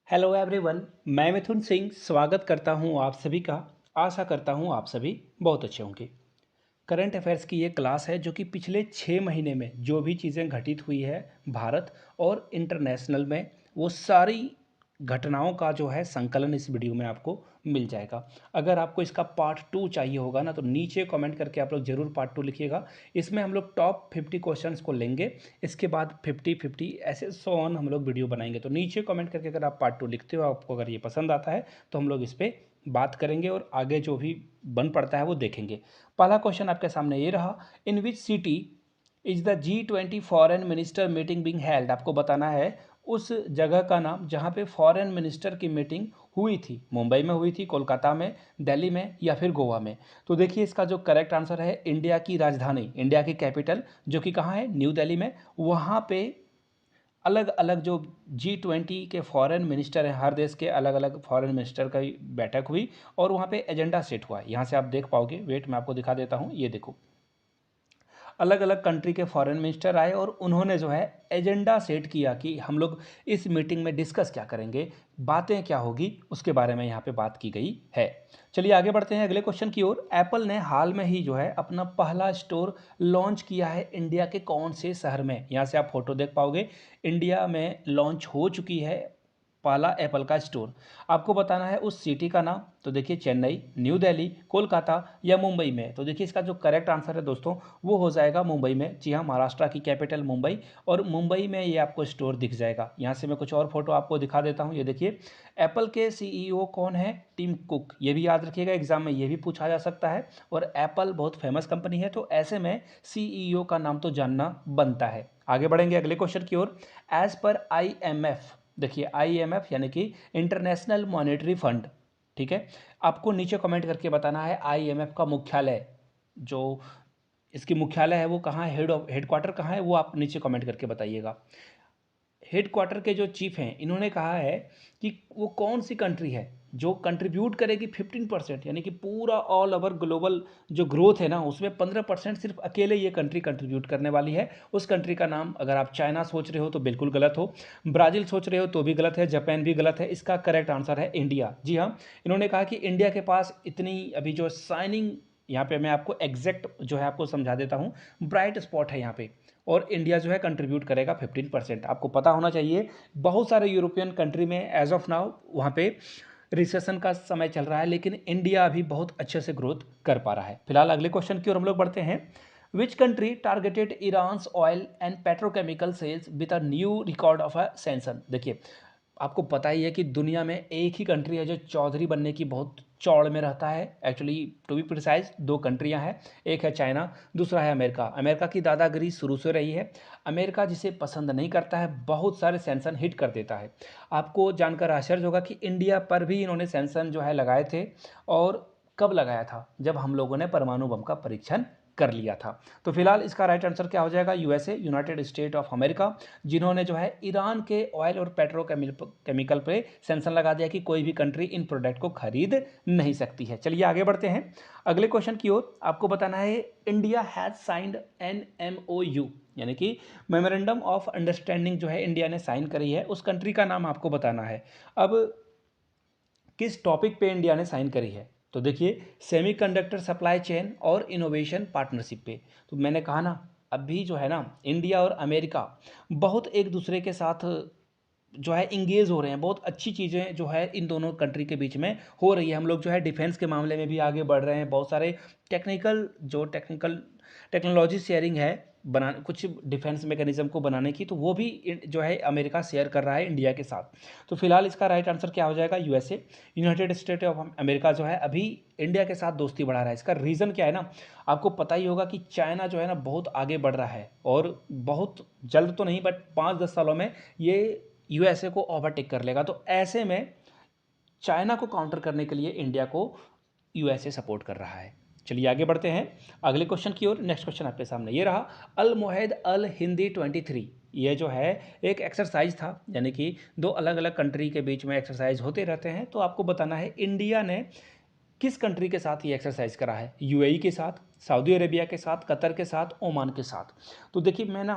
Hello everyone. मैं मिथुन सिंह स्वागत करता हूं आप सभी का। आशा करता हूं आप सभी बहुत अच्छे होंगे। करंट अफेयर्स की ये क्लास है जो कि पिछले 6 महीने में जो भी चीज़ें घटित हुई है भारत और इंटरनेशनल में, वो सारी घटनाओं का जो है संकलन इस वीडियो में आपको मिल जाएगा। अगर आपको इसका पार्ट 2 चाहिए होगा ना, तो नीचे कमेंट करके आप लोग ज़रूर पार्ट 2 लिखिएगा। इसमें हम लोग टॉप 50 क्वेश्चंस को लेंगे, इसके बाद 50-50 ऐसे सो ऑन हम लोग वीडियो बनाएंगे। तो नीचे कमेंट करके अगर आप पार्ट 2 लिखते हो, आपको अगर ये पसंद आता है तो हम लोग इस पर बात करेंगे और आगे जो भी बन पड़ता है वो देखेंगे। पहला क्वेश्चन आपके सामने ये रहा, in which city is the G20 foreign minister meeting being held. आपको बताना है उस जगह का नाम जहाँ पे फॉरेन मिनिस्टर की मीटिंग हुई थी। मुंबई में हुई थी, कोलकाता में, दिल्ली में या फिर गोवा में। तो देखिए इसका जो करेक्ट आंसर है, इंडिया की राजधानी, इंडिया की कैपिटल जो कि कहाँ है, न्यू दिल्ली में। वहाँ पे अलग अलग जो G20 के फॉरेन मिनिस्टर हैं, हर देश के अलग अलग फॉरेन मिनिस्टर का बैठक हुई और वहाँ पे एजेंडा सेट हुआ। यहाँ से आप देख पाओगे, वेट मैं आपको दिखा देता हूँ, ये देखो अलग अलग कंट्री के फॉरेन मिनिस्टर आए और उन्होंने जो है एजेंडा सेट किया कि हम लोग इस मीटिंग में डिस्कस क्या करेंगे, बातें क्या होगी, उसके बारे में यहाँ पे बात की गई है। चलिए आगे बढ़ते हैं अगले क्वेश्चन की ओर। एप्पल ने हाल में ही जो है अपना पहला स्टोर लॉन्च किया है इंडिया के कौन से शहर में। यहाँ से आप फोटो देख पाओगे, इंडिया में लॉन्च हो चुकी है पहला एप्पल का स्टोर। आपको बताना है उस सिटी का नाम। तो देखिए चेन्नई, न्यू दिल्ली, कोलकाता या मुंबई में। तो देखिए इसका जो करेक्ट आंसर है दोस्तों, वो हो जाएगा मुंबई में। जी हाँ, महाराष्ट्र की कैपिटल मुंबई, और मुंबई में ये आपको स्टोर दिख जाएगा। यहाँ से मैं कुछ और फोटो आपको दिखा देता हूँ। ये देखिए एप्पल के सीईओ कौन है, टिम कुक। ये भी याद रखिएगा, एग्जाम में ये भी पूछा जा सकता है। और एप्पल बहुत फेमस कंपनी है, तो ऐसे में सीईओ का नाम तो जानना बनता है। आगे बढ़ेंगे अगले क्वेश्चन की ओर। एज पर IMF, देखिए IMF यानी कि इंटरनेशनल मॉनेटरी फंड, ठीक है। आपको नीचे कमेंट करके बताना है IMF का मुख्यालय, जो इसकी मुख्यालय है वो कहाँ है, हेडक्वार्टर कहाँ है, वो आप नीचे कमेंट करके बताइएगा। हेडक्वार्टर के जो चीफ हैं, इन्होंने कहा है कि वो कौन सी कंट्री है जो कंट्रीब्यूट करेगी 15%, यानी कि पूरा ऑल ओवर ग्लोबल जो ग्रोथ है ना, उसमें 15% सिर्फ अकेले ये कंट्री कंट्रीब्यूट करने वाली है। उस कंट्री का नाम, अगर आप चाइना सोच रहे हो तो बिल्कुल गलत हो, ब्राज़ील सोच रहे हो तो भी गलत है, जापान भी गलत है। इसका करेक्ट आंसर है इंडिया। जी हाँ, इन्होंने कहा कि इंडिया के पास इतनी अभी जो शाइनिंग, यहाँ पे मैं आपको एग्जैक्ट जो है आपको समझा देता हूँ, ब्राइट स्पॉट है यहाँ पे, और इंडिया जो है कंट्रीब्यूट करेगा 15%। आपको पता होना चाहिए बहुत सारे यूरोपियन कंट्री में एज ऑफ नाउ वहाँ पे रिसेशन का समय चल रहा है, लेकिन इंडिया अभी बहुत अच्छे से ग्रोथ कर पा रहा है। फिलहाल अगले क्वेश्चन की ओर हम लोग बढ़ते हैं। Which country targeted Iran's oil and petrochemical sales with a new record of a sanction. देखिए आपको पता ही है कि दुनिया में एक ही कंट्री है जो चौधरी बनने की बहुत चौड़ में रहता है। एक्चुअली टू बी प्रिसाइज दो कंट्रियां हैं, एक है चाइना, दूसरा है अमेरिका। अमेरिका की दादागिरी शुरू से रही है। अमेरिका जिसे पसंद नहीं करता है, बहुत सारे सैंक्शन हिट कर देता है। आपको जानकर आश्चर्य होगा कि इंडिया पर भी इन्होंने सैंक्शन जो है लगाए थे। और कब लगाया था, जब हम लोगों ने परमाणु बम का परीक्षण कर लिया था। तो फिलहाल इसका राइट आंसर क्या हो जाएगा, USA, United state of America, जिन्होंने जो है ईरान के ऑयल और पेट्रोकेमिकल पे सैंक्शन लगा दिया कि कोई भी कंट्री इन प्रोडक्ट को खरीद नहीं सकती है। चलिए आगे बढ़ते हैं अगले क्वेश्चन की ओर। आपको बताना है India has signed an MOU, यानी कि मेमोरेंडम ऑफ अंडरस्टैंडिंग जो है इंडिया ने साइन करी है, उस कंट्री का नाम आपको बताना है। अब किस टॉपिक पे इंडिया ने साइन करी है, तो देखिए सेमीकंडक्टर सप्लाई चेन और इनोवेशन पार्टनरशिप पे। तो मैंने कहा ना, अभी जो है ना इंडिया और अमेरिका बहुत एक दूसरे के साथ जो है इंगेज हो रहे हैं। बहुत अच्छी चीज़ें जो है इन दोनों कंट्री के बीच में हो रही है। हम लोग जो है डिफेंस के मामले में भी आगे बढ़ रहे हैं। बहुत सारे टेक्निकल टेक्नोलॉजी शेयरिंग है, बना कुछ डिफेंस मैकेनिज्म को बनाने की, तो वो भी जो है अमेरिका शेयर कर रहा है इंडिया के साथ। तो फिलहाल इसका राइट आंसर क्या हो जाएगा, USA, United state of America जो है अभी इंडिया के साथ दोस्ती बढ़ा रहा है। इसका रीज़न क्या है ना, आपको पता ही होगा कि चाइना जो है ना बहुत आगे बढ़ रहा है, और बहुत जल्द तो नहीं बट 5-10 सालों में ये यूएसए को ओवरटेक कर लेगा। तो ऐसे में चाइना को काउंटर करने के लिए इंडिया को यूएसए सपोर्ट कर रहा है। चलिए आगे बढ़ते हैं अगले क्वेश्चन की ओर। नेक्स्ट क्वेश्चन आपके सामने ये रहा, अल मोहेद अल हिंदी 23। ये जो है एक एक्सरसाइज था, यानी कि दो अलग अलग कंट्री के बीच में एक्सरसाइज होते रहते हैं। तो आपको बताना है इंडिया ने किस कंट्री के साथ ये एक्सरसाइज करा है, यूएई के साथ, सऊदी अरेबिया के साथ, कतर के साथ, ओमान के साथ। तो देखिए मैं ना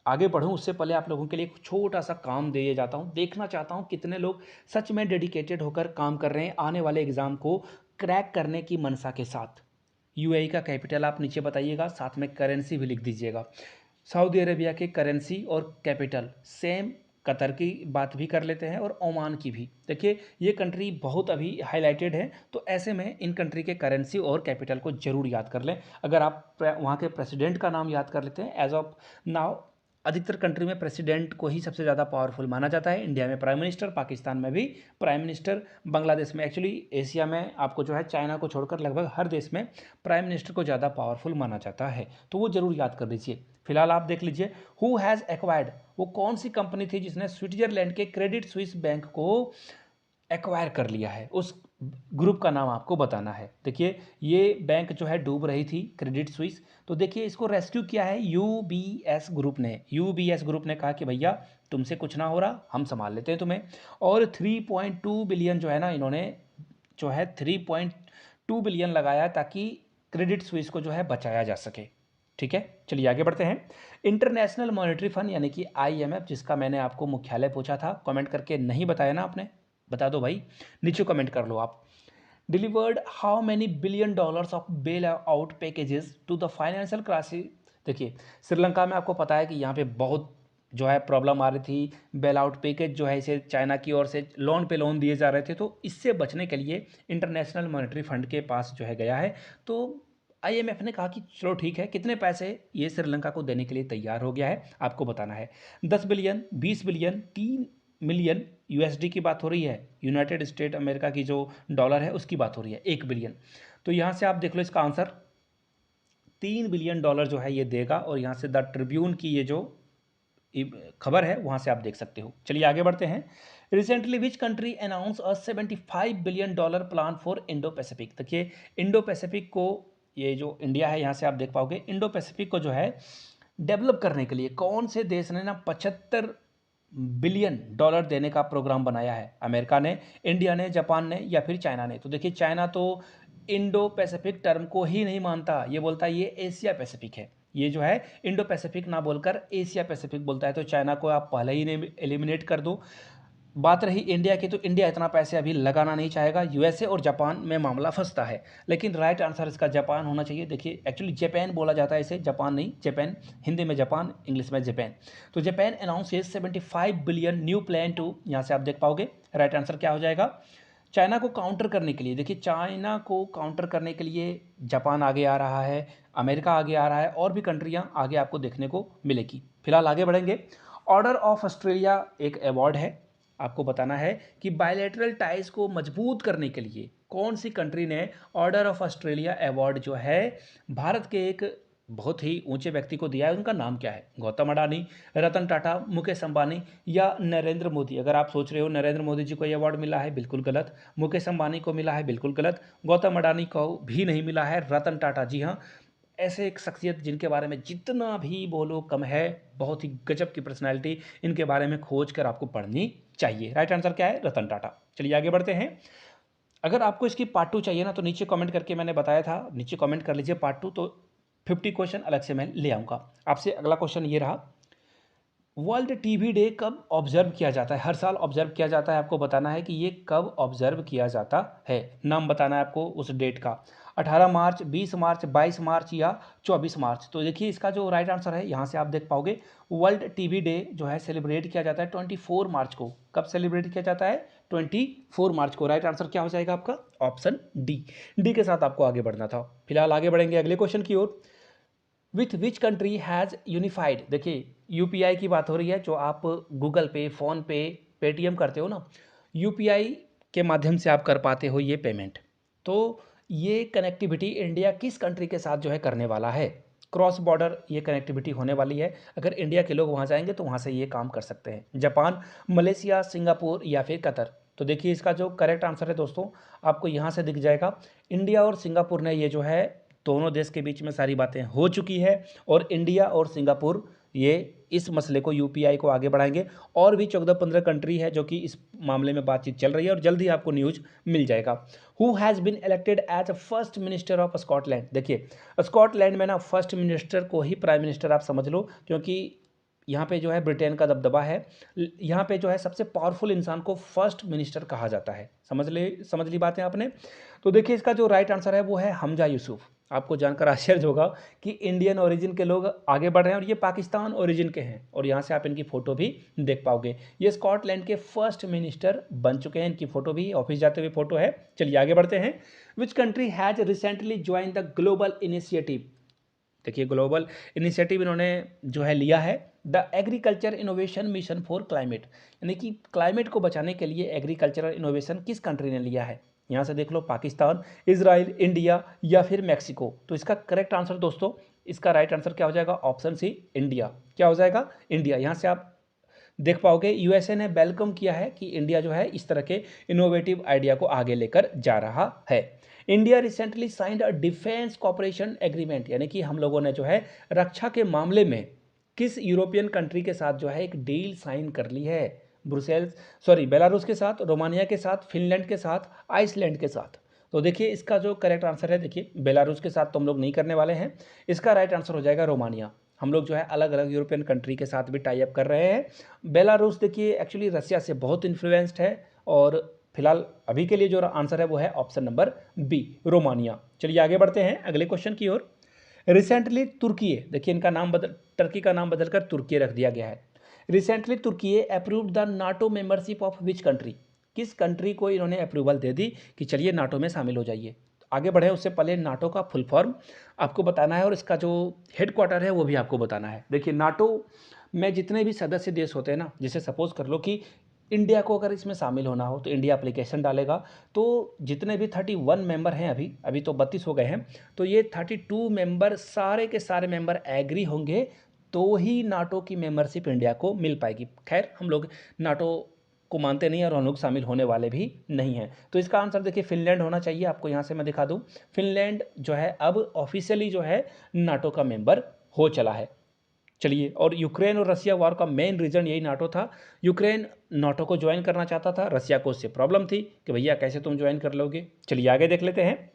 आगे बढ़ूं उससे पहले आप लोगों के लिए एक छोटा सा काम दिए जाता हूं, देखना चाहता हूं कितने लोग सच में डेडिकेटेड होकर काम कर रहे हैं आने वाले एग्जाम को क्रैक करने की मनसा के साथ। यूएई का कैपिटल आप नीचे बताइएगा, साथ में करेंसी भी लिख दीजिएगा। सऊदी अरेबिया के करेंसी और कैपिटल सेम। कतर की बात भी कर लेते हैं और ओमान की भी। देखिए ये कंट्री बहुत अभी हाईलाइटेड है, तो ऐसे में इन कंट्री के करेंसी और कैपिटल को जरूर याद कर लें। अगर आप वहाँ के प्रेसिडेंट का नाम याद कर लेते हैं, एज ऑफ नाउ अधिकतर कंट्री में प्रेसिडेंट को ही सबसे ज़्यादा पावरफुल माना जाता है। इंडिया में प्राइम मिनिस्टर, पाकिस्तान में भी प्राइम मिनिस्टर, बांग्लादेश में, एक्चुअली एशिया में आपको जो है चाइना को छोड़कर लगभग हर देश में प्राइम मिनिस्टर को ज़्यादा पावरफुल माना जाता है, तो वो जरूर याद कर लीजिए। फिलहाल आप देख लीजिए, हु हैज़ एक्वायर्ड, वो कौन सी कंपनी थी जिसने स्विट्जरलैंड के क्रेडिट स्विस बैंक को एक्वायर कर लिया है, उस ग्रुप का नाम आपको बताना है। देखिए ये बैंक जो है डूब रही थी, क्रेडिट स्विस, तो देखिए इसको रेस्क्यू किया है यूबीएस ग्रुप ने। यूबीएस ग्रुप ने कहा कि भैया तुमसे कुछ ना हो रहा, हम संभाल लेते हैं तुम्हें। और 3.2 बिलियन जो है ना, इन्होंने जो है 3.2 बिलियन लगाया ताकि क्रेडिट स्विस को जो है बचाया जा सके। ठीक है, चलिए आगे बढ़ते हैं। इंटरनेशनल मॉनेटरी फंड यानी कि आईएमएफ, जिसका मैंने आपको मुख्यालय पूछा था, कमेंट करके नहीं बताया ना आपने, बता दो भाई, नीचे कमेंट कर लो आप। Delivered how many billion dollars of bail out packages to the financial crisis. देखिए श्रीलंका में आपको पता है कि यहाँ पे बहुत जो है प्रॉब्लम आ रही थी, बेल आउट पैकेज जो है इसे चाइना की ओर से लोन पे लोन दिए जा रहे थे, तो इससे बचने के लिए इंटरनेशनल मॉनेटरी फंड के पास जो है गया है। तो आईएमएफ ने कहा कि चलो ठीक है, कितने पैसे ये श्रीलंका को देने के लिए तैयार हो गया है, आपको बताना है। 10 बिलियन, 20 बिलियन, 3 मिलियन यूएसडी की बात हो रही है, यूनाइटेड स्टेट अमेरिका की जो डॉलर है उसकी बात हो रही है, 1 बिलियन। तो यहाँ से आप देख लो इसका आंसर 3 बिलियन डॉलर जो है ये देगा, और यहाँ से द ट्रिब्यून की ये जो खबर है वहाँ से आप देख सकते हो। चलिए आगे बढ़ते हैं। Recently which country announce a $75 billion plan for Indo Pacific. देखिए इंडो पैसिफिक को, ये जो इंडिया है यहाँ से आप देख पाओगे, इंडो पैसिफिक को जो है डेवलप करने के लिए कौन से देश ने ना 75 बिलियन डॉलर देने का प्रोग्राम बनाया है। अमेरिका ने, इंडिया ने, जापान ने या फिर चाइना ने। तो देखिए चाइना तो इंडो पैसिफिक टर्म को ही नहीं मानता, ये बोलता है ये एशिया पैसिफिक है। ये जो है इंडो पैसिफिक ना बोलकर एशिया पैसिफिक बोलता है, तो चाइना को आप पहले ही नहीं एलिमिनेट कर दो। बात रही इंडिया की, तो इंडिया इतना पैसे अभी लगाना नहीं चाहेगा, यूएसए और जापान में मामला फंसता है। लेकिन राइट आंसर इसका जापान होना चाहिए। देखिए एक्चुअली जापान बोला जाता है इसे, जापान नहीं, जापान, हिंदी में जापान, इंग्लिश में जापान। तो Japan announces 75 billion new plan to, यहाँ से आप देख पाओगे राइट आंसर क्या हो जाएगा। चाइना को काउंटर करने के लिए, देखिए चाइना को काउंटर करने के लिए जापान आगे आ रहा है, अमेरिका आगे आ रहा है, और भी कंट्रियां आगे आपको देखने को मिलेगी। फिलहाल आगे बढ़ेंगे। ऑर्डर ऑफ ऑस्ट्रेलिया एक अवार्ड है, आपको बताना है कि बायलैटरल टाइज को मजबूत करने के लिए कौन सी कंट्री ने ऑर्डर ऑफ ऑस्ट्रेलिया अवार्ड जो है भारत के एक बहुत ही ऊंचे व्यक्ति को दिया है। उनका नाम क्या है? गौतम अडानी, रतन टाटा, मुकेश अंबानी या नरेंद्र मोदी। अगर आप सोच रहे हो नरेंद्र मोदी जी को ये अवार्ड मिला है, बिल्कुल गलत। मुकेश अंबानी को मिला है, बिल्कुल गलत। गौतम अडानी को भी नहीं मिला है, रतन टाटा, जी हाँ, ऐसे एक शख्सियत जिनके बारे में जितना भी बोलो कम है, बहुत ही गजब की पर्सनैलिटी, इनके बारे में खोज कर आपको पढ़नी चाहिए। राइट आंसर क्या है? रतन टाटा। चलिए आगे बढ़ते हैं। अगर आपको इसकी पार्ट 2 चाहिए ना, तो नीचे कमेंट करके, मैंने बताया था नीचे कमेंट कर लीजिए पार्ट 2, तो 50 क्वेश्चन अलग से मैं ले आऊँगा आपसे। अगला क्वेश्चन ये रहा, वर्ल्ड टीबी डे कब ऑब्जर्व किया जाता है? हर साल ऑब्जर्व किया जाता है, आपको बताना है कि ये कब ऑब्जर्व किया जाता है। नाम बताना है आपको उस डेट का, 18 मार्च, 20 मार्च, 22 मार्च या 24 मार्च। तो देखिए इसका जो राइट आंसर है, यहाँ से आप देख पाओगे, वर्ल्ड टीबी डे जो है सेलिब्रेट किया जाता है 24 मार्च को। कब सेलिब्रेट किया जाता है? 24 मार्च को। राइट आंसर क्या हो जाएगा आपका? Option D. डी के साथ आपको आगे बढ़ना था। फिलहाल आगे बढ़ेंगे अगले क्वेश्चन की ओर। With which country has unified. देखिए यूपीआई की बात हो रही है, जो आप गूगल पे, फ़ोन पे, पेटीएम करते हो ना, यूपीआई के माध्यम से आप कर पाते हो ये पेमेंट। तो ये कनेक्टिविटी इंडिया किस कंट्री के साथ जो है करने वाला है? क्रॉस बॉर्डर ये कनेक्टिविटी होने वाली है। अगर इंडिया के लोग वहाँ जाएंगे तो वहाँ से ये काम कर सकते हैं। जापान, मलेशिया, सिंगापुर या फिर कतर। तो देखिए इसका जो करेक्ट आंसर है दोस्तों, आपको यहाँ से दिख जाएगा, इंडिया और सिंगापुर ने ये जो है, दोनों देश के बीच में सारी बातें हो चुकी है, और इंडिया और सिंगापुर ये इस मसले को, यूपीआई को आगे बढ़ाएंगे। और भी 14-15 कंट्री है जो कि इस मामले में बातचीत चल रही है, और जल्दी आपको न्यूज़ मिल जाएगा। Who has been elected as a first minister of Scotland. देखिए स्कॉटलैंड में ना फर्स्ट मिनिस्टर को ही प्राइम मिनिस्टर आप समझ लो, क्योंकि यहाँ पे जो है ब्रिटेन का दबदबा है। यहाँ पे जो है सबसे पावरफुल इंसान को फर्स्ट मिनिस्टर कहा जाता है। समझ ली बातें आपने। तो देखिए इसका जो राइट आंसर है वो है हमजा यूसुफ। आपको जानकर आश्चर्य होगा कि इंडियन ओरिजिन के लोग आगे बढ़ रहे हैं और ये पाकिस्तान ओरिजिन के हैं, और यहाँ से आप इनकी फ़ोटो भी देख पाओगे। ये स्कॉटलैंड के फर्स्ट मिनिस्टर बन चुके हैं। इनकी फ़ोटो भी ऑफिस जाते हुए फ़ोटो है। चलिए आगे बढ़ते हैं। Which country has recently join the global initiative. देखिए ग्लोबल इनिशिएटिव इन्होंने जो है लिया है, the agriculture innovation mission for climate, यानी कि क्लाइमेट को बचाने के लिए एग्रीकल्चरल इनोवेशन किस कंट्री ने लिया है। यहाँ से देख लो, पाकिस्तान, इजराइल, इंडिया या फिर मैक्सिको। तो इसका करेक्ट आंसर दोस्तों, इसका राइट आंसर क्या हो जाएगा, ऑप्शन सी इंडिया। क्या हो जाएगा, इंडिया। यहाँ से आप देख पाओगे यूएसए ने वेलकम किया है कि इंडिया जो है इस तरह के इनोवेटिव आइडिया को आगे लेकर जा रहा है। India recently signed a defence cooperation agreement, यानी कि हम लोगों ने जो है रक्षा के मामले में किस यूरोपियन कंट्री के साथ जो है एक डील साइन कर ली है। बेलारूस के साथ, रोमानिया के साथ, फिनलैंड के साथ, आइसलैंड के साथ। तो देखिए इसका जो करेक्ट आंसर है, देखिए बेलारूस के साथ तो हम लोग नहीं करने वाले हैं। इसका राइट आंसर हो जाएगा रोमानिया। हम लोग जो है अलग अलग यूरोपियन कंट्री के साथ भी टाई अप कर रहे हैं। बेलारूस देखिए एक्चुअली रसिया से बहुत इन्फ्लुएंस्ड है, और फिलहाल अभी के लिए जो आंसर है वो है ऑप्शन नंबर बी, रोमानिया। चलिए आगे बढ़ते हैं अगले क्वेश्चन की ओर। रिसेंटली तुर्की, देखिए इनका नाम टर्की का नाम बदलकर तुर्की रख दिया गया है। Recently Turkey approved the NATO membership of which country, किस कंट्री को इन्होंने अप्रूवल दे दी कि चलिए नाटो में शामिल हो जाइए। आगे बढ़े उससे पहले नाटो का फुल फॉर्म आपको बताना है, और इसका जो हेडक्वार्टर है वो भी आपको बताना है। देखिए नाटो में जितने भी सदस्य देश होते हैं ना, जैसे सपोज कर लो कि इंडिया को अगर इसमें शामिल होना हो तो इंडिया एप्लीकेशन डालेगा, तो जितने भी 31 मेंबर हैं, अभी अभी तो 32 हो गए हैं, तो ये 32 मेंबर सारे के सारे मेंबर एग्री होंगे तो ही नाटो की मेंबरशिप इंडिया को मिल पाएगी। खैर हम लोग नाटो को मानते नहीं और हम लोग शामिल होने वाले भी नहीं हैं। तो इसका आंसर देखिए फिनलैंड होना चाहिए। आपको यहाँ से मैं दिखा दूँ, फिनलैंड जो है अब ऑफिशियली जो है नाटो का मेंबर हो चला है। चलिए, और यूक्रेन और रसिया वॉर का मेन रीज़न यही नाटो था। यूक्रेन नाटो को ज्वाइन करना चाहता था, रसिया को उससे प्रॉब्लम थी कि भैया कैसे तुम ज्वाइन कर लोगे। चलिए आगे देख लेते हैं।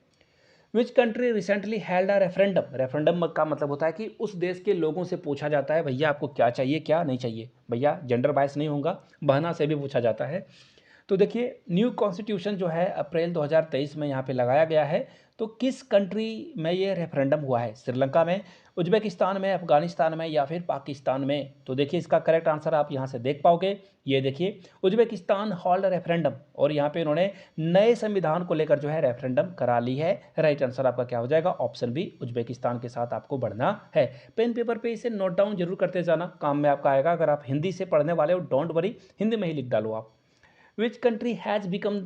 Which country recently held a referendum. Referendum का मतलब होता है कि उस देश के लोगों से पूछा जाता है भैया आपको क्या चाहिए क्या नहीं चाहिए। भैया जेंडर बायस नहीं होगा, बहना से भी पूछा जाता है। तो देखिए न्यू कॉन्स्टिट्यूशन जो है अप्रैल 2023 में यहाँ पे लगाया गया है। तो किस कंट्री में ये रेफरेंडम हुआ है, श्रीलंका में, उज्बेकिस्तान में, अफगानिस्तान में या फिर पाकिस्तान में। तो देखिए इसका करेक्ट आंसर आप यहाँ से देख पाओगे। ये देखिए उज्बेकिस्तान हॉल्ड रेफरेंडम, और यहाँ पे इन्होंने नए संविधान को लेकर जो है रेफरेंडम करा ली है। राइट आंसर आपका क्या हो जाएगा, ऑप्शन बी, उज्बेकिस्तान के साथ आपको बढ़ना है। पेन पेपर पे इसे नोट डाउन जरूर करते जाना, काम में आपका आएगा। अगर आप हिंदी से पढ़ने वाले हो डोंट वरी, हिंदी में ही लिख डालो आप। विच country has become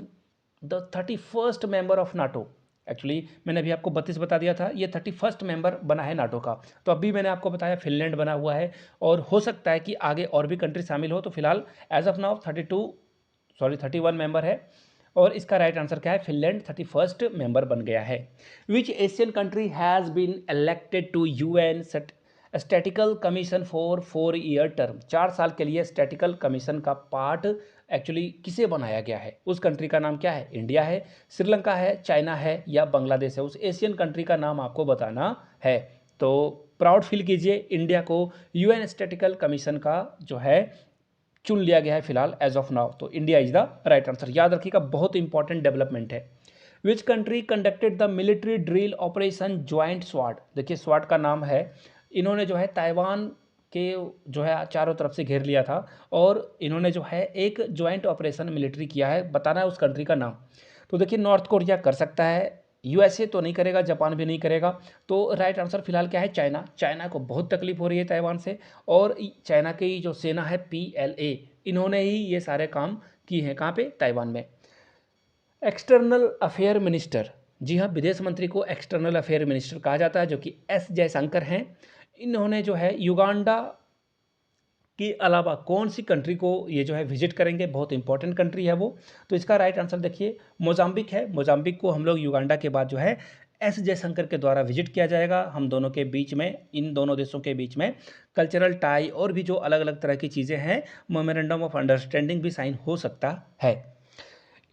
the 31st member of NATO. Actually मैंने अभी आपको 32 बता दिया था, ये 31st मेंबर बना है नाटो का। तो अभी मैंने आपको बताया फिनलैंड बना हुआ है, और हो सकता है कि आगे और भी कंट्री शामिल हो। तो फिलहाल एज ऑफ नाउ 31 मेंबर है, और इसका राइट आंसर क्या है, फिनलैंड 31st मेंबर बन गया है। Which Asian country has been elected to UN statistical commission for 4 year term. 4 साल के लिए स्टैटिकल कमीशन का पार्ट एक्चुअली किसे बनाया गया है, उस कंट्री का नाम क्या है, इंडिया है, श्रीलंका है, चाइना है या बांग्लादेश है। उस एशियन कंट्री का नाम आपको बताना है। तो प्राउड फील कीजिए, इंडिया को यूएन स्टैटिकल कमीशन का जो है चुन लिया गया है फिलहाल एज ऑफ नाउ। तो India is the right answer. याद रखिएगा, बहुत इंपॉर्टेंट डेवलपमेंट है। Which country conducted the military drill operation joint स्वाट। देखिए स्वाट का नाम है, इन्होंने जो है ताइवान के जो है चारों तरफ से घेर लिया था, और इन्होंने जो है एक ज्वाइंट ऑपरेशन मिलिट्री किया है। बताना है उस कंट्री का नाम। तो देखिए नॉर्थ कोरिया कर सकता है, यूएसए तो नहीं करेगा, जापान भी नहीं करेगा। तो राइट आंसर फिलहाल क्या है, चाइना। चाइना को बहुत तकलीफ हो रही है ताइवान से, और चाइना की जो सेना है PLA, इन्होंने ही ये सारे काम किए हैं। कहाँ पे, ताइवान में। एक्सटर्नल अफेयर मिनिस्टर, जी हाँ, विदेश मंत्री को एक्सटर्नल अफेयर मिनिस्टर कहा जाता है, जो कि एस जयशंकर हैं। इन्होंने जो है युगांडा के अलावा कौन सी कंट्री को ये जो है विजिट करेंगे, बहुत इंपॉर्टेंट कंट्री है वो। तो इसका राइट आंसर देखिए मोजाम्बिक है। मोजाम्बिक को हम लोग युगांडा के बाद जो है एस जयशंकर के द्वारा विजिट किया जाएगा। हम दोनों के बीच में, इन दोनों देशों के बीच में कल्चरल टाई और भी जो अलग अलग तरह की चीज़ें हैं, मेमोरेंडम ऑफ अंडरस्टैंडिंग भी साइन हो सकता है।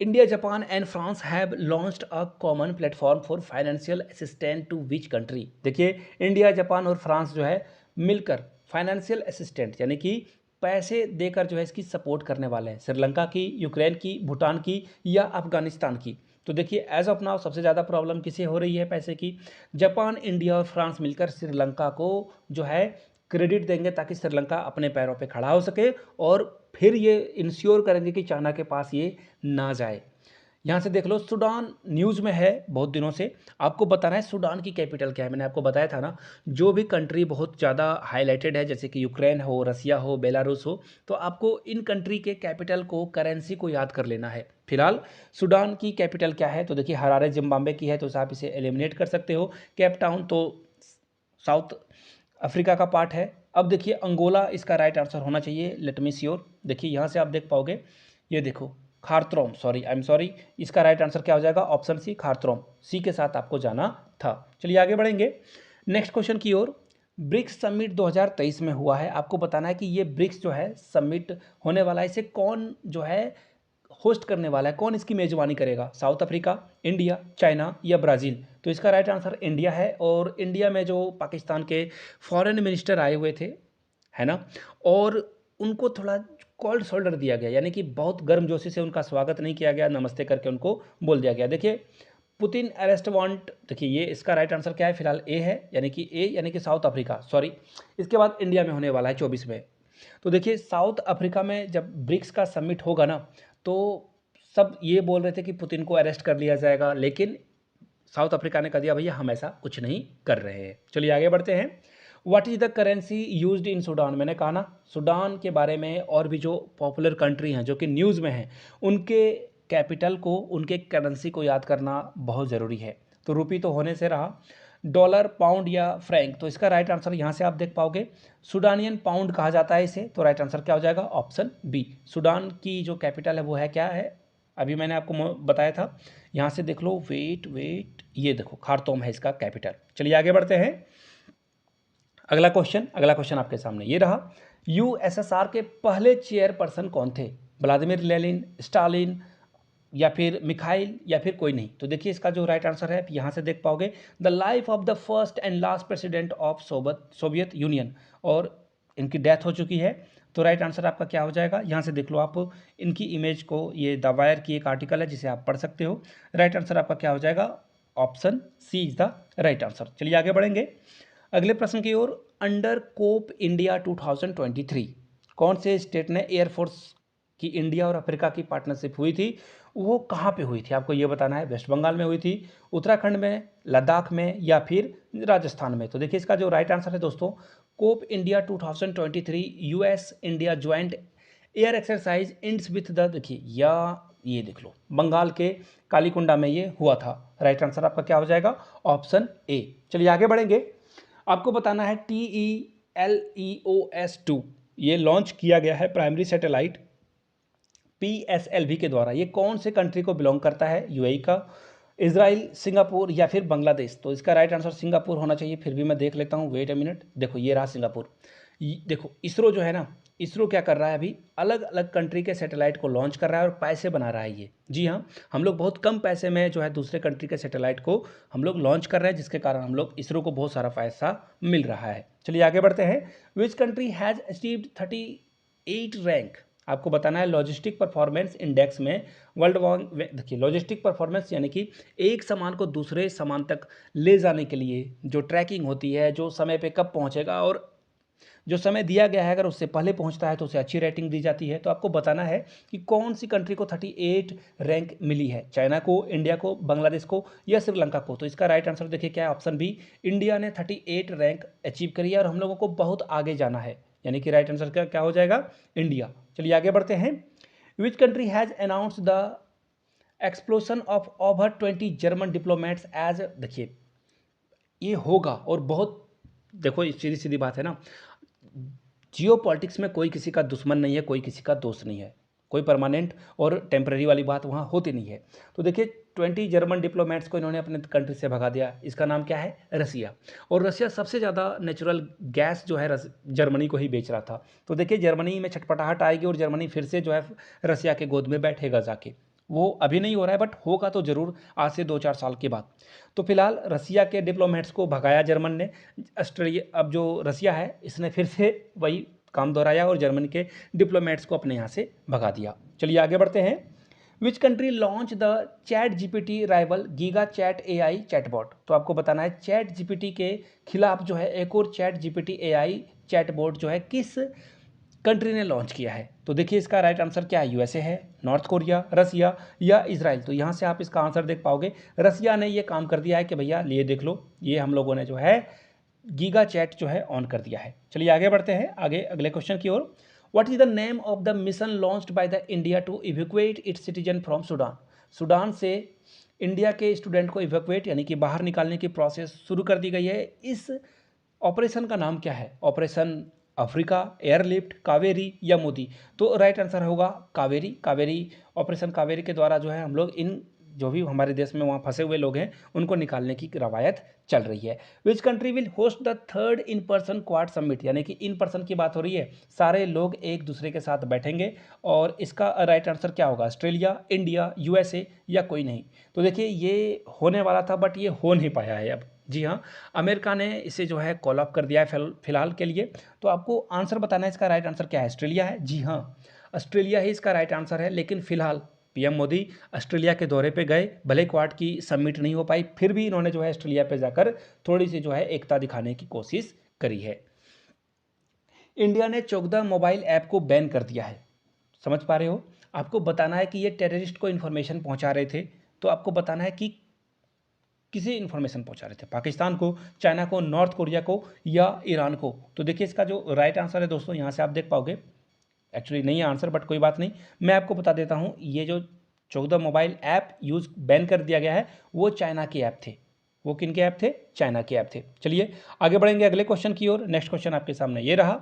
India, Japan and France have launched a common platform for financial assistance to which country. देखिए इंडिया, जापान और फ्रांस जो है मिलकर फाइनेंशियल असिस्टेंट यानी कि पैसे देकर जो है इसकी सपोर्ट करने वाले हैं, श्रीलंका की, यूक्रेन की, भूटान की या अफगानिस्तान की। तो देखिए एज ऑफ नाउ सबसे ज़्यादा प्रॉब्लम किसे हो रही है पैसे की? जापान, इंडिया और फ्रांस मिलकर श्रीलंका को जो है क्रेडिट देंगे ताकि श्रीलंका अपने पैरों पे खड़ा हो सके और फिर ये इंश्योर करेंगे कि चाइना के पास ये ना जाए। यहाँ से देख लो, सूडान न्यूज़ में है बहुत दिनों से। आपको बताना है सूडान की कैपिटल क्या है। मैंने आपको बताया था ना, जो भी कंट्री बहुत ज़्यादा हाईलाइटेड है जैसे कि यूक्रेन हो, रसिया हो, बेलारूस हो, तो आपको इन कंट्री के कैपिटल को, करेंसी को याद कर लेना है। फिलहाल सूडान की कैपिटल क्या है? तो देखिए हरारे जिम्बाब्वे की है, तो आप इसे एलिमिनेट कर सकते हो। केप टाउन तो साउथ अफ्रीका का पार्ट है। अब देखिए अंगोला इसका राइट आंसर होना चाहिए। Let me sure. देखिए यहाँ से आप देख पाओगे, ये देखो Khartoum, sorry I am sorry, इसका राइट आंसर क्या हो जाएगा? ऑप्शन सी, खारतूम। सी के साथ आपको जाना था। चलिए आगे बढ़ेंगे नेक्स्ट क्वेश्चन की ओर। ब्रिक्स समिट 2023 में हुआ है। आपको बताना है कि ये ब्रिक्स जो है समिट होने वाला है, इसे कौन जो है होस्ट करने वाला है, कौन इसकी मेजबानी करेगा? साउथ अफ्रीका, इंडिया, चाइना या ब्राज़ील? तो इसका राइट आंसर इंडिया है। और इंडिया में जो पाकिस्तान के फॉरेन मिनिस्टर आए हुए थे, है ना, और उनको थोड़ा कोल्ड शोल्डर दिया गया, यानी कि बहुत गर्मजोशी से उनका स्वागत नहीं किया गया, नमस्ते करके उनको बोल दिया गया। देखिए पुतिन अरेस्ट वांट, देखिए ये इसका राइट आंसर क्या है? फिलहाल ए है, यानी कि साउथ अफ्रीका, सॉरी। इसके बाद इंडिया में होने वाला है 24 में। तो देखिए साउथ अफ्रीका में जब ब्रिक्स का समिट होगा ना, तो सब ये बोल रहे थे कि पुतिन को अरेस्ट कर लिया जाएगा, लेकिन साउथ अफ्रीका ने कह दिया भैया हम ऐसा कुछ नहीं कर रहे हैं। चलिए आगे बढ़ते हैं। What is the currency used in Sudan? मैंने कहा ना, सूडान के बारे में और भी जो पॉपुलर कंट्री हैं जो कि न्यूज़ में हैं, उनके कैपिटल को, उनके करेंसी को याद करना बहुत ज़रूरी है। तो रुपी तो होने से रहा, डॉलर, पाउंड या फ्रैंक? तो इसका राइट आंसर यहाँ से आप देख पाओगे, सूडानियन पाउंड कहा जाता है इसे। तो राइट आंसर क्या हो जाएगा? Option B. सूडान की जो कैपिटल है वो है, क्या है? अभी मैंने आपको बताया था। यहाँ से देख लो, वेट, ये देखो खारतूम है इसका कैपिटल। चलिए आगे बढ़ते हैं। अगला क्वेश्चन आपके सामने ये रहा। यूएसएसआर के पहले चेयरपर्सन कौन थे? व्लादिमीर लेनिन, स्टालिन या फिर मिखाइल या फिर कोई नहीं? तो देखिए इसका जो राइट आंसर है यहाँ से देख पाओगे, the life of the first and last president of Soviet union, और इनकी डेथ हो चुकी है। तो राइट आंसर आपका क्या हो जाएगा? यहाँ से देख लो आप इनकी इमेज को, ये द वायर की एक आर्टिकल है जिसे आप पढ़ सकते हो। राइट आंसर आपका क्या हो जाएगा? Option C is the right answer. चलिए आगे बढ़ेंगे अगले प्रश्न की ओर। अंडर कोप इंडिया 2023 कौन से स्टेट ने एयरफोर्स की इंडिया और अफ्रीका की पार्टनरशिप हुई थी, वो कहाँ पे हुई थी? आपको ये बताना है। वेस्ट बंगाल में हुई थी, उत्तराखंड में, लद्दाख में या फिर राजस्थान में? तो देखिए इसका जो राइट आंसर है दोस्तों, Cope India 2023 US India joint air exercise ends with the, देखिए या ये देख लो, बंगाल के कालीकुंडा में ये हुआ था। राइट आंसर आपका क्या हो जाएगा? Option A. चलिए आगे बढ़ेंगे। आपको बताना है TELEOS-2 ये लॉन्च किया गया है प्राइमरी सैटेलाइट PSLV के द्वारा। ये कौन से कंट्री को बिलोंग करता है? यूएई का, इजराइल, सिंगापुर या फिर बांग्लादेश? तो इसका राइट आंसर सिंगापुर होना चाहिए। फिर भी मैं देख लेता हूँ, वेट अ मिनट। देखो ये रहा सिंगापुर। देखो इसरो जो है ना, इसरो क्या कर रहा है, अभी अलग अलग कंट्री के सैटेलाइट को लॉन्च कर रहा है और पैसे बना रहा है ये। जी हाँ, हम लोग बहुत कम पैसे में जो है दूसरे कंट्री के सैटेलाइट को हम लोग लॉन्च कर रहे हैं, जिसके कारण हम लोग इसरो को बहुत सारा पैसा मिल रहा है। चलिए आगे बढ़ते हैं। Which country has achieved 38 rank? आपको बताना है लॉजिस्टिक परफॉर्मेंस इंडेक्स में वर्ल्ड वाइड। देखिए लॉजिस्टिक परफॉर्मेंस यानी कि एक सामान को दूसरे सामान तक ले जाने के लिए जो ट्रैकिंग होती है, जो समय पे कब पहुंचेगा और जो समय दिया गया है अगर उससे पहले पहुंचता है तो उसे अच्छी रेटिंग दी जाती है। तो आपको बताना है कि कौन सी कंट्री को 38 रैंक मिली है, चाइना को, इंडिया को, बांग्लादेश को या श्रीलंका को? तो इसका राइट आंसर देखिए क्या है? ऑप्शन बी, इंडिया ने 38 रैंक अचीव करी है और हम लोगों को बहुत आगे जाना है, यानी कि राइट आंसर क्या हो जाएगा? इंडिया। चलिए आगे बढ़ते हैं। Which country has announce the explosion of over 20 German diplomats as? देखिए ये होगा और बहुत, देखो सीधी सीधी बात है ना, जियो पॉलिटिक्स में कोई किसी का दुश्मन नहीं है, कोई किसी का दोस्त नहीं है, कोई परमानेंट और टेम्पररी वाली बात वहाँ होती नहीं है। तो देखिए 20 जर्मन डिप्लोमेट्स को इन्होंने अपने कंट्री से भगा दिया। इसका नाम क्या है? रसिया। और रसिया सबसे ज़्यादा नेचुरल गैस जो है जर्मनी को ही बेच रहा था। तो देखिए जर्मनी में छटपटाहट आएगी और जर्मनी फिर से जो है रसिया के गोद में बैठेगा जाके। वो अभी नहीं हो रहा है बट होगा तो ज़रूर आज से 2-4 साल के बाद। तो फिलहाल रसिया के डिप्लोमेट्स को भगाया जर्मन ने। ऑस्ट्रेलिया, अब जो रसिया है इसने फिर से वही काम दोहराया और जर्मनी के डिप्लोमेट्स को अपने यहाँ से भगा दिया। चलिए आगे बढ़ते हैं। Which country launch the chat GPT rival giga chad AI chatbot. तो आपको बताना है चैट जीपीटी के खिलाफ जो है एक और चैट जीपीटी एआई चैटबॉट जो है किस कंट्री ने लॉन्च किया है। तो देखिए इसका राइट आंसर क्या है, यूएसए है, नॉर्थ कोरिया, रसिया या इजराइल। तो यहाँ से आप इसका आंसर देख पाओगे, रसिया ने ये काम कर दिया है कि भैया ये देख लो, ये हम लोगों ने जो है गीगा चैट जो है ऑन कर दिया है। चलिए आगे बढ़ते हैं, आगे अगले क्वेश्चन की ओर। What is the name of the mission launched by the India to evacuate its citizen from Sudan. Sudan से इंडिया के स्टूडेंट को इवैक्यूएट यानी कि बाहर निकालने की प्रोसेस शुरू कर दी गई है। इस ऑपरेशन का नाम क्या है, ऑपरेशन अफ्रीका, एयरलिफ्ट, कावेरी या मोदी। तो राइट आंसर होगा कावेरी। कावेरी, ऑपरेशन कावेरी के द्वारा जो है हम लोग इन जो भी हमारे देश में वहाँ फंसे हुए लोग हैं उनको निकालने की रवायत चल रही है। Which country will host the third in person quad summit, यानी कि इन पर्सन की बात हो रही है, सारे लोग एक दूसरे के साथ बैठेंगे और इसका राइट आंसर क्या होगा, ऑस्ट्रेलिया, इंडिया, यूएसए या कोई नहीं। तो देखिए ये होने वाला था बट ये हो नहीं पाया है अब। जी हाँ, अमेरिका ने इसे जो है कॉल अप कर दिया है फिलहाल के लिए। तो आपको आंसर बताना है इसका राइट आंसर क्या है, ऑस्ट्रेलिया है। जी हाँ, ऑस्ट्रेलिया ही इसका राइट आंसर है। लेकिन फिलहाल पीएम मोदी ऑस्ट्रेलिया के दौरे पे गए, भले क्वाड की समिट नहीं हो पाई, फिर भी इन्होंने जो है ऑस्ट्रेलिया पे जाकर थोड़ी सी जो है एकता दिखाने की कोशिश करी है। इंडिया ने चौगदा मोबाइल ऐप को बैन कर दिया है, समझ पा रहे हो। आपको बताना है कि ये टेररिस्ट को इन्फॉर्मेशन पहुंचा रहे थे। तो आपको बताना है कि किसे इन्फॉर्मेशन पहुंचा रहे थे, पाकिस्तान को, चाइना को, नॉर्थ कोरिया को या ईरान को। तो देखिए इसका जो राइट आंसर है दोस्तों, यहाँ से आप देख पाओगे, एक्चुअली नहीं है आंसर बट कोई बात नहीं, मैं आपको बता देता हूँ। ये जो 14 मोबाइल ऐप यूज बैन कर दिया गया है वो चाइना के ऐप थे। वो किन के ऐप थे, चाइना के ऐप थे। चलिए आगे बढ़ेंगे अगले क्वेश्चन की ओर। नेक्स्ट क्वेश्चन आपके सामने ये रहा।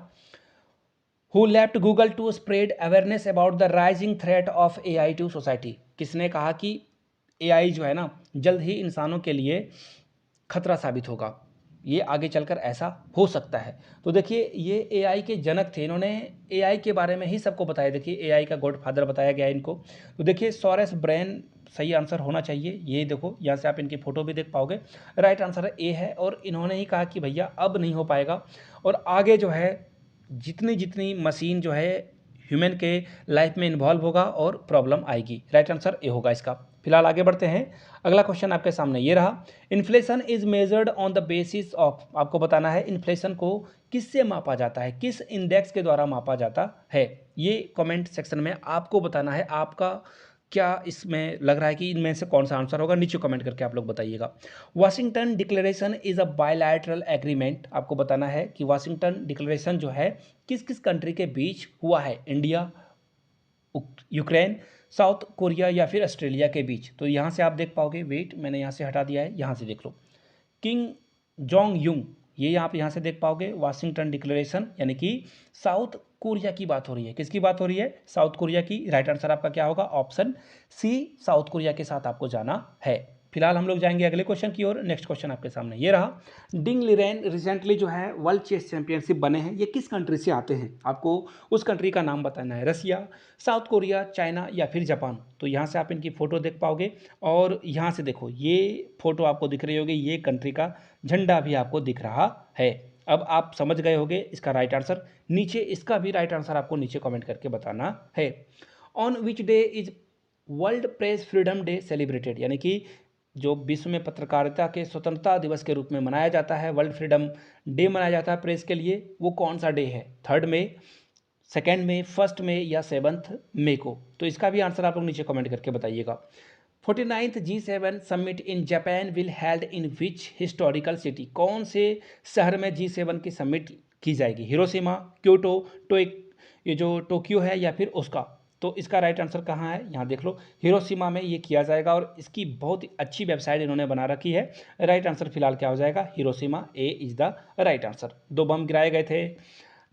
Who left Google to spread awareness about the rising threat of AI to society. किसने कहा कि एआई जो है ना जल्द ही इंसानों के लिए खतरा साबित होगा, ये आगे चलकर ऐसा हो सकता है। तो देखिए ये एआई के जनक थे, इन्होंने एआई के बारे में ही सबको बताया। देखिए एआई का गॉडफादर बताया गया है इनको। तो देखिए सॉरेस ब्रेन सही आंसर होना चाहिए। ये देखो यहाँ से आप इनकी फ़ोटो भी देख पाओगे, राइट आंसर ए है। और इन्होंने ही कहा कि भैया अब नहीं हो पाएगा और आगे जो है जितनी जितनी मशीन जो है ह्यूमन के लाइफ में इन्वॉल्व होगा और प्रॉब्लम आएगी। राइट आंसर ए होगा इसका। फिलहाल आगे बढ़ते हैं, अगला क्वेश्चन आपके सामने ये रहा। Inflation is measured on the basis of. आपको बताना है इन्फ्लेशन को किससे मापा जाता है, किस इंडेक्स के द्वारा मापा जाता है। ये कमेंट सेक्शन में आपको बताना है, आपका क्या इसमें लग रहा है कि इनमें से कौन सा आंसर होगा, नीचे कमेंट करके आप लोग बताइएगा। Washington declaration is a bilateral agreement. आपको बताना है कि वाशिंगटन डिक्लेरेशन जो है किस किस कंट्री के बीच हुआ है, इंडिया, यूक्रेन, साउथ कोरिया या फिर ऑस्ट्रेलिया के बीच। तो यहाँ से आप देख पाओगे, वेट मैंने यहाँ से हटा दिया है, यहाँ से देख लो, किंग जोंग यूंग, ये आप यहाँ से देख पाओगे। वाशिंगटन डिक्लेरेशन यानी कि साउथ कोरिया की बात हो रही है। किसकी बात हो रही है, साउथ कोरिया की। राइट आंसर आपका क्या होगा, ऑप्शन सी, साउथ कोरिया के साथ आपको जाना है। फिलहाल हम लोग जाएंगे अगले क्वेश्चन की ओर। नेक्स्ट क्वेश्चन आपके सामने ये रहा। डिंग लिरेन रिसेंटली जो है वर्ल्ड चेस चैंपियनशिप बने हैं, ये किस कंट्री से आते हैं। आपको उस कंट्री का नाम बताना है, रसिया, साउथ कोरिया, चाइना या फिर जापान। तो यहाँ से आप इनकी फ़ोटो देख पाओगे और यहाँ से देखो ये फ़ोटो आपको दिख रही होगी, ये कंट्री का झंडा भी आपको दिख रहा है। अब आप समझ गए होंगे इसका राइट आंसर। नीचे इसका भी राइट आंसर आपको नीचे कमेंट करके बताना है। On which day is world press freedom day celebrated, यानी कि जो विश्व में पत्रकारिता के स्वतंत्रता दिवस के रूप में मनाया जाता है, वर्ल्ड फ्रीडम डे मनाया जाता है प्रेस के लिए, वो कौन सा डे है, 3 मई, 2 मई, 1 मई या 7 मई को। तो इसका भी आंसर आप लोग नीचे कमेंट करके बताइएगा। 49th G7 summit in Japan will held in which historical city. कौन से शहर में G7 की समिट की जाएगी, हिरोशिमा, क्योटो, ये जो टोक्यो है या फिर उसका। तो इसका राइट आंसर कहाँ है, यहाँ देख लो, हिरोशिमा में ये किया जाएगा और इसकी बहुत ही अच्छी वेबसाइट इन्होंने बना रखी है। राइट आंसर फिलहाल क्या हो जाएगा, Hiroshima, A is the right answer. 2 बम गिराए गए थे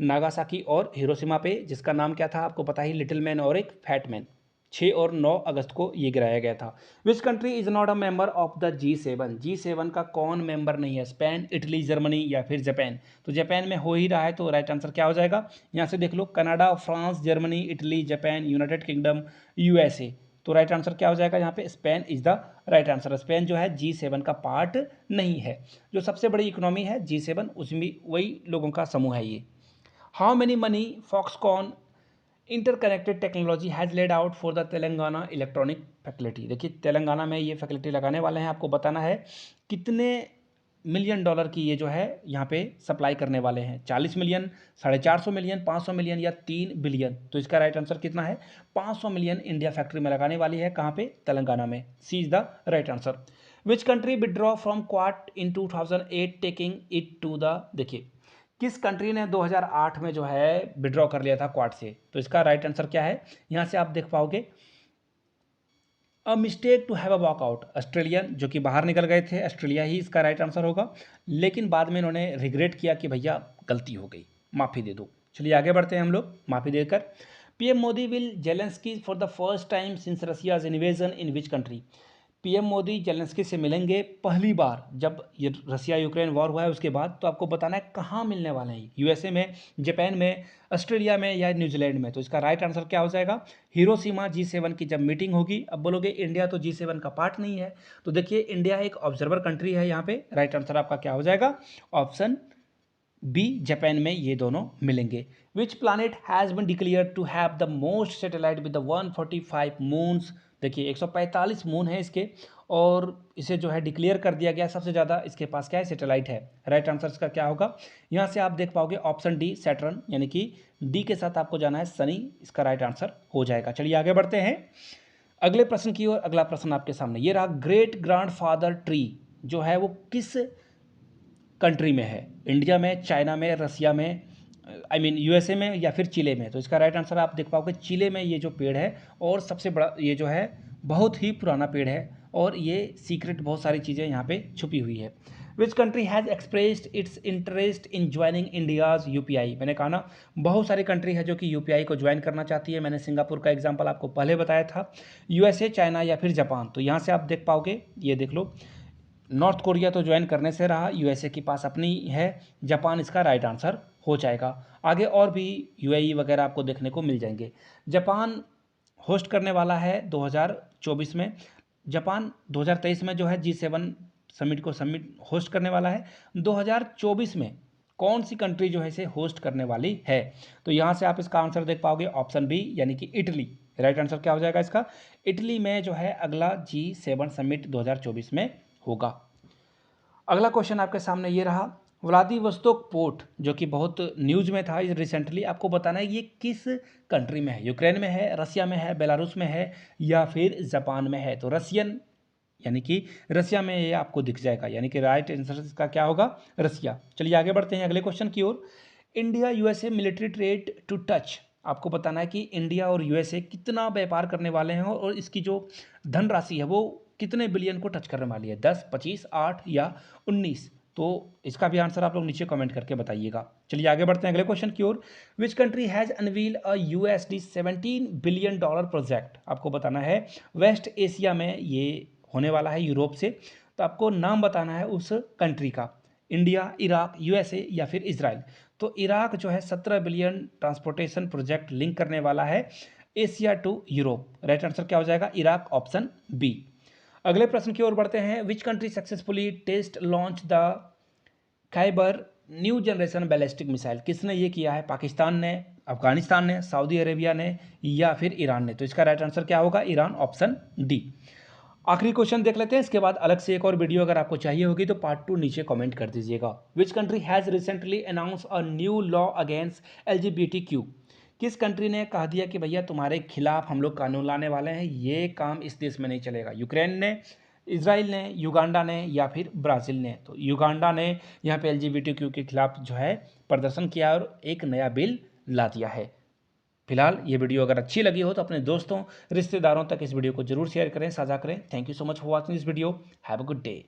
नागासाकी और हिरोशिमा पे, जिसका नाम क्या था आपको पता ही, लिटिल मैन और एक फैट मैन। 6 और 9 अगस्त को ये गिराया गया था। Which country is not a member of the G7। G7 का कौन मेंबर नहीं है, स्पेन, इटली, जर्मनी या फिर जापान। तो जापान में हो ही रहा है, तो राइट आंसर क्या हो जाएगा, यहाँ से देख लो, Canada, France, Germany, Italy, Japan, United Kingdom, USA. तो राइट आंसर क्या हो जाएगा यहाँ पे, Spain is the right answer. Spain जो है G7 का पार्ट नहीं है। जो सबसे बड़ी इकोनॉमी है G7, उसमें वही लोगों का समूह है ये। How many money Foxconn interconnected technology has laid out for the Telangana electronic facility. देखिए तेलंगाना में ये फैसिलिटी लगाने वाले हैं, आपको बताना है कितने मिलियन डॉलर की ये जो है यहाँ पे सप्लाई करने वाले हैं। 40 मिलियन, 450 मिलियन, 500 मिलियन या 3 बिलियन। तो इसका राइट आंसर कितना है, 500 मिलियन इंडिया फैक्ट्री में लगाने वाली है। कहाँ पे, तेलंगाना में। C is the right answer. Which country withdraw from Quad in 2008 taking it to the, देखिए किस कंट्री ने 2008 में जो है विड्रॉ कर लिया था क्वाड से। तो इसका राइट आंसर क्या है, यहाँ से आप देख पाओगे, a mistake to have a walkout, Australian जो कि बाहर निकल गए थे, ऑस्ट्रेलिया ही इसका राइट आंसर होगा। लेकिन बाद में इन्होंने रिग्रेट किया कि भैया गलती हो गई, माफ़ी दे दो। चलिए आगे बढ़ते हैं हम लोग माफ़ी देकर। PM Modi will Zelensky for the first time since Russia's invasion in which country. PM Modi Zelensky से मिलेंगे पहली बार जब ये रसिया यूक्रेन वॉर हुआ है उसके बाद। तो आपको बताना है कहाँ मिलने वाले हैं, यूएसए में, जापान में, ऑस्ट्रेलिया में या न्यूजीलैंड में। तो इसका राइट आंसर क्या हो जाएगा, हिरोशिमा G7 की जब मीटिंग होगी। अब बोलोगे इंडिया तो G7 का पार्ट नहीं है, तो देखिए इंडिया एक ऑब्जर्वर कंट्री है यहाँ पे। राइट आंसर आपका क्या हो जाएगा, ऑप्शन बी, जापान में ये दोनों मिलेंगे। Which planet has been declare to have the most satellite with the 145 moons. देखिए 145 मून है इसके, और इसे जो है डिक्लेयर कर दिया गया सबसे ज़्यादा इसके पास क्या है, सैटेलाइट है। राइट आंसर इसका क्या होगा, यहाँ से आप देख पाओगे ऑप्शन डी, सैटर्न, यानी कि डी के साथ आपको जाना है शनि, इसका राइट आंसर हो जाएगा। चलिए आगे बढ़ते हैं अगले प्रश्न की ओर। अगला प्रश्न आपके सामने ये रहा, ग्रेट ग्रैंडफादर ट्री जो है वो किस कंट्री में है, इंडिया में, चाइना में, रसिया में, यूएसए में या फिर चिले में। तो इसका राइट आंसर आप देख पाओगे चिले में ये जो पेड़ है, और सबसे बड़ा ये जो है बहुत ही पुराना पेड़ है, और ये सीक्रेट बहुत सारी चीज़ें यहाँ पे छुपी हुई है। Which country has expressed it's interest in joining India's UPI. मैंने कहा ना बहुत सारी कंट्री है जो कि यूपीआई को ज्वाइन करना चाहती है। मैंने सिंगापुर का एग्जाम्पल आपको पहले बताया था, यूएसए, चाइना या फिर जापान। तो यहाँ से आप देख पाओगे, ये देख लो, नॉर्थ कोरिया तो ज्वाइन करने से रहा, यूएसए के पास अपनी है, जापान इसका राइट आंसर हो जाएगा। आगे और भी यूएई वगैरह आपको देखने को मिल जाएंगे। जापान होस्ट करने वाला है 2024 में, जापान 2023 में जो है G7 समिट को होस्ट करने वाला है। 2024 में कौन सी कंट्री जो है इसे होस्ट करने वाली है, तो यहाँ से आप इसका आंसर देख पाओगे ऑप्शन बी, यानी कि इटली। राइट आंसर क्या हो जाएगा इसका, इटली में जो है अगला G7 समिट 2024 में होगा। अगला क्वेश्चन आपके सामने ये रहा, व्लादिवोस्तोक पोर्ट जो कि बहुत न्यूज़ में था रिसेंटली, आपको बताना है ये किस कंट्री में है, यूक्रेन में है, रसिया में है, बेलारूस में है या फिर जापान में है। तो रसियन, यानी कि रसिया में ये आपको दिख जाएगा, यानी कि राइट आंसर इसका क्या होगा, रसिया। चलिए आगे बढ़ते हैं अगले क्वेश्चन की ओर। India USA military trade to touch, आपको बताना है कि इंडिया और यूएसए कितना व्यापार करने वाले हैं, और इसकी जो धनराशि है वो कितने बिलियन को टच करने वाली है, 10, 25, 8 या 19। तो इसका भी आंसर आप लोग नीचे कमेंट करके बताइएगा। चलिए आगे बढ़ते हैं अगले क्वेश्चन की ओर। Which country has unveil a $17 billion project, आपको बताना है वेस्ट एशिया में ये होने वाला है, यूरोप से। तो आपको नाम बताना है उस कंट्री का, इंडिया, इराक, यूएसए या फिर इजराइल। तो इराक जो है 17 बिलियन ट्रांसपोर्टेशन प्रोजेक्ट लिंक करने वाला है Asia to Europe. Right answer क्या हो जाएगा, इराक, ऑप्शन बी। अगले प्रश्न की ओर बढ़ते हैं। Which country successfully test launch the Kheibar new generation ballistic missile, किसने ये किया है, पाकिस्तान ने, अफगानिस्तान ने, सऊदी अरेबिया ने या फिर ईरान ने। तो इसका राइट आंसर क्या होगा, ईरान, ऑप्शन डी। आखिरी क्वेश्चन देख लेते हैं, इसके बाद अलग से एक और वीडियो अगर आपको चाहिए होगी तो पार्ट 2 नीचे कमेंट कर दीजिएगा। विच country has recently announce a new law against LGBTQ, किस कंट्री ने कह दिया कि भैया तुम्हारे खिलाफ हम लोग कानून लाने वाले हैं, ये काम इस देश में नहीं चलेगा। यूक्रेन ने, इजराइल ने, युगांडा ने या फिर ब्राज़ील ने। तो युगांडा ने यहाँ पे LGBTQ के खिलाफ जो है प्रदर्शन किया और एक नया बिल ला दिया है। फिलहाल ये वीडियो अगर अच्छी लगी हो तो अपने दोस्तों, रिश्तेदारों तक इस वीडियो को जरूर शेयर करें, साझा करें। Thank you so much for watching this video. Have a good day.